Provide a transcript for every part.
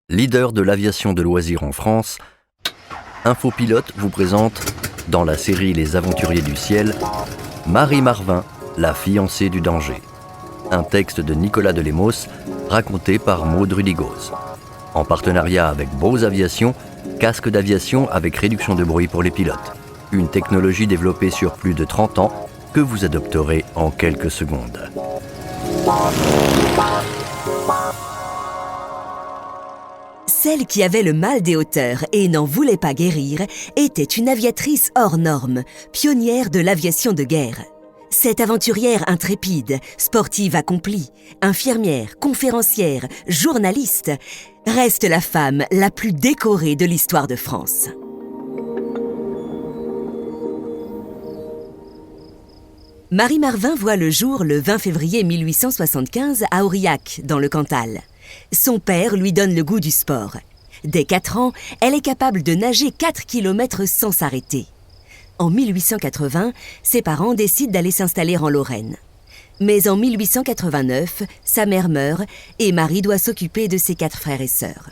Leader de l'aviation de loisirs en France, Infopilote vous présente, dans la série Les Aventuriers du Ciel, Marie Marvin, la fiancée du danger. Un texte de Nicolas Delemos, raconté par Maud Rudigoz. En partenariat avec Bose Aviation, casque d'aviation avec réduction de bruit pour les pilotes. Une technologie développée sur plus de 30 ans que vous adopterez en quelques secondes. Celle qui avait le mal des hauteurs et n'en voulait pas guérir était une aviatrice hors norme, pionnière de l'aviation de guerre. Cette aventurière intrépide, sportive accomplie, infirmière, conférencière, journaliste, reste la femme la plus décorée de l'histoire de France. Marie Marvin voit le jour le 20 février 1875 à Aurillac, dans le Cantal. Son père lui donne le goût du sport. Dès 4 ans, elle est capable de nager 4 km sans s'arrêter. En 1880, ses parents décident d'aller s'installer en Lorraine. Mais en 1889, sa mère meurt et Marie doit s'occuper de ses 4 frères et sœurs.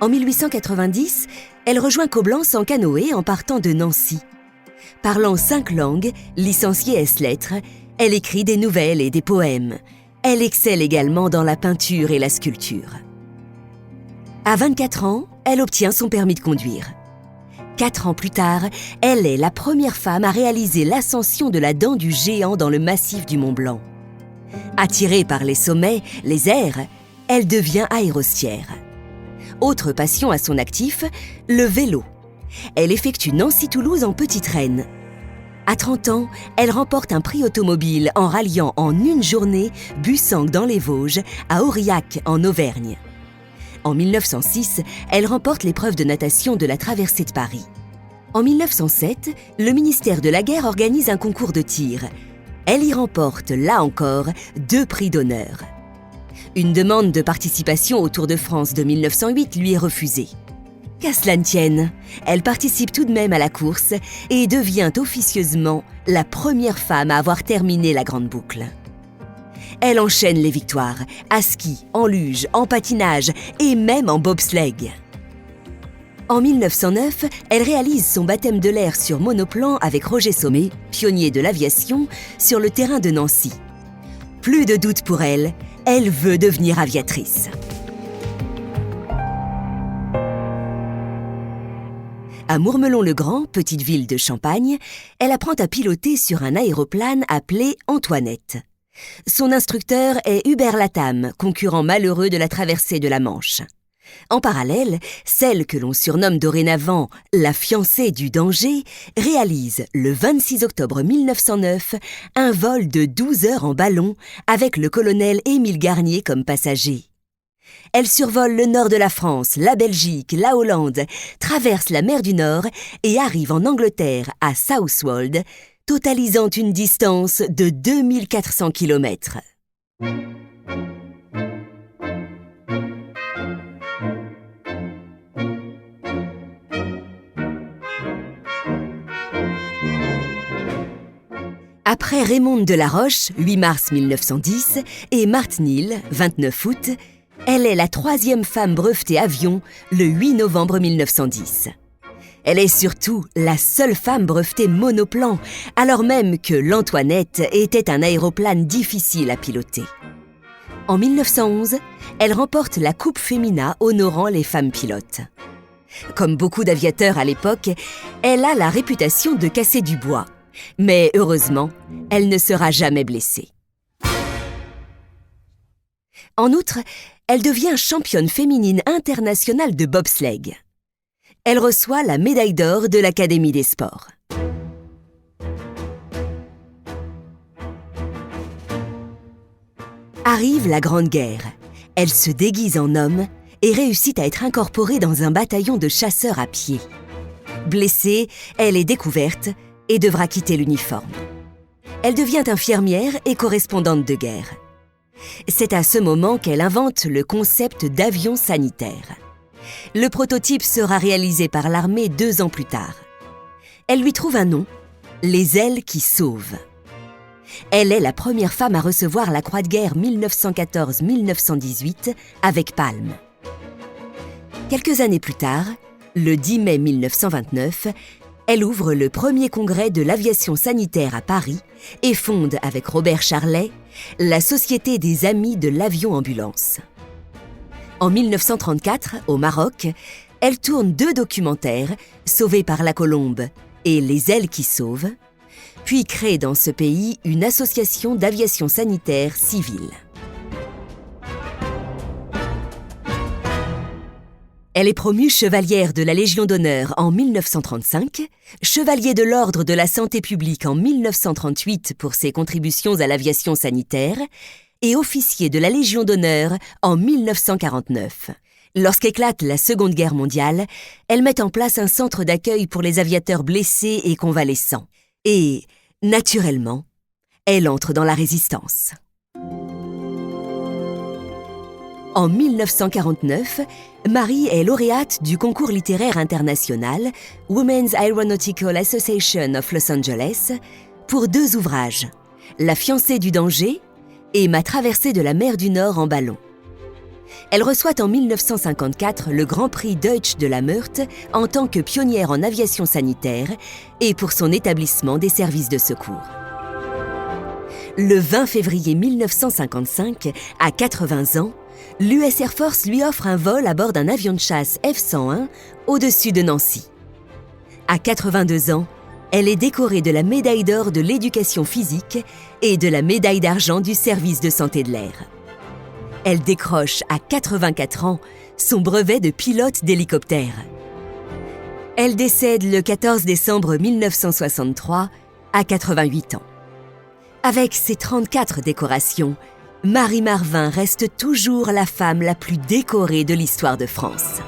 En 1890, elle rejoint Coblence en canoë en partant de Nancy. Parlant 5 langues, licenciée ès-lettres, elle écrit des nouvelles et des poèmes. Elle excelle également dans la peinture et la sculpture. À 24 ans, elle obtient son permis de conduire. 4 ans plus tard, elle est la première femme à réaliser l'ascension de la dent du géant dans le massif du Mont-Blanc. Attirée par les sommets, les airs, elle devient aérostière. Autre passion à son actif, le vélo. Elle effectue Nancy-Toulouse en petite reine. À 30 ans, elle remporte un prix automobile en ralliant en une journée Bussangue dans les Vosges à Aurillac en Auvergne. En 1906, elle remporte l'épreuve de natation de la traversée de Paris. En 1907, le ministère de la Guerre organise un concours de tir. Elle y remporte, là encore, 2 prix d'honneur. Une demande de participation au Tour de France de 1908 lui est refusée. Qu'à cela ne tienne, elle participe tout de même à la course et devient officieusement la première femme à avoir terminé la grande boucle. Elle enchaîne les victoires, à ski, en luge, en patinage et même en bobsleigh. En 1909, elle réalise son baptême de l'air sur monoplan avec Roger Sommet, pionnier de l'aviation, sur le terrain de Nancy. Plus de doute pour elle, elle veut devenir aviatrice. À Mourmelon-le-Grand, petite ville de Champagne, elle apprend à piloter sur un aéroplane appelé Antoinette. Son instructeur est Hubert Latham, concurrent malheureux de la traversée de la Manche. En parallèle, celle que l'on surnomme dorénavant la fiancée du danger réalise, le 26 octobre 1909, un vol de 12 heures en ballon avec le colonel Émile Garnier comme passager. Elle survole le nord de la France, la Belgique, la Hollande, traverse la mer du Nord et arrive en Angleterre à Southwold, totalisant une distance de 2400 km. Après Raymonde de la Roche, 8 mars 1910, et Marthe Neal, 29 août, elle est la 3e femme brevetée avion le 8 novembre 1910. Elle est surtout la seule femme brevetée monoplan, alors même que l'Antoinette était un aéroplane difficile à piloter. En 1911, elle remporte la Coupe Femina honorant les femmes pilotes. Comme beaucoup d'aviateurs à l'époque, elle a la réputation de casser du bois. Mais heureusement, elle ne sera jamais blessée. En outre, elle devient championne féminine internationale de bobsleigh. Elle reçoit la médaille d'or de l'Académie des sports. Arrive la Grande Guerre. Elle se déguise en homme et réussit à être incorporée dans un bataillon de chasseurs à pied. Blessée, elle est découverte et devra quitter l'uniforme. Elle devient infirmière et correspondante de guerre. C'est à ce moment qu'elle invente le concept d'avion sanitaire. Le prototype sera réalisé par l'armée 2 ans plus tard. Elle lui trouve un nom, les ailes qui sauvent. Elle est la première femme à recevoir la Croix de guerre 1914-1918 avec palme. Quelques années plus tard, le 10 mai 1929, elle ouvre le premier congrès de l'aviation sanitaire à Paris et fonde avec Robert Charlet la Société des Amis de l'Avion-Ambulance. En 1934, au Maroc, elle tourne 2 documentaires, Sauvée par la Colombe et Les ailes qui sauvent, puis crée dans ce pays une association d'aviation sanitaire civile. Elle est promue chevalière de la Légion d'honneur en 1935, chevalier de l'Ordre de la Santé publique en 1938 pour ses contributions à l'aviation sanitaire et officier de la Légion d'honneur en 1949. Lorsqu'éclate la Seconde Guerre mondiale, elle met en place un centre d'accueil pour les aviateurs blessés et convalescents. Et, naturellement, elle entre dans la Résistance. En 1949, Marie est lauréate du concours littéraire international Women's Aeronautical Association of Los Angeles pour 2 ouvrages, La fiancée du danger et Ma traversée de la mer du Nord en ballon. Elle reçoit en 1954 le Grand Prix Deutsch de la Meurthe en tant que pionnière en aviation sanitaire et pour son établissement des services de secours. Le 20 février 1955, à 80 ans, l'US Air Force lui offre un vol à bord d'un avion de chasse F-101 au-dessus de Nancy. À 82 ans, elle est décorée de la médaille d'or de l'éducation physique et de la médaille d'argent du service de santé de l'air. Elle décroche à 84 ans son brevet de pilote d'hélicoptère. Elle décède le 14 décembre 1963 à 88 ans. Avec ses 34 décorations, Marie Marvin reste toujours la femme la plus décorée de l'histoire de France.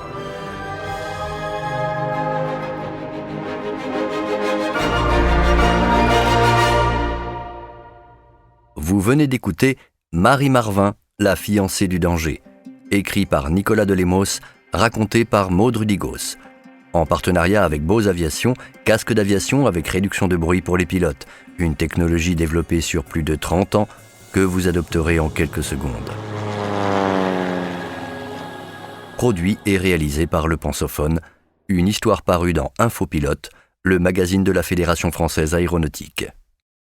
Vous venez d'écouter Marie Marvin, la fiancée du danger, écrit par Nicolas Delemos, raconté par Maud Rudigos. En partenariat avec Bose Aviation, casque d'aviation avec réduction de bruit pour les pilotes, une technologie développée sur plus de 30 ans que vous adopterez en quelques secondes. Produit et réalisé par Le Pensophone, une histoire parue dans Infopilote, le magazine de la Fédération française aéronautique.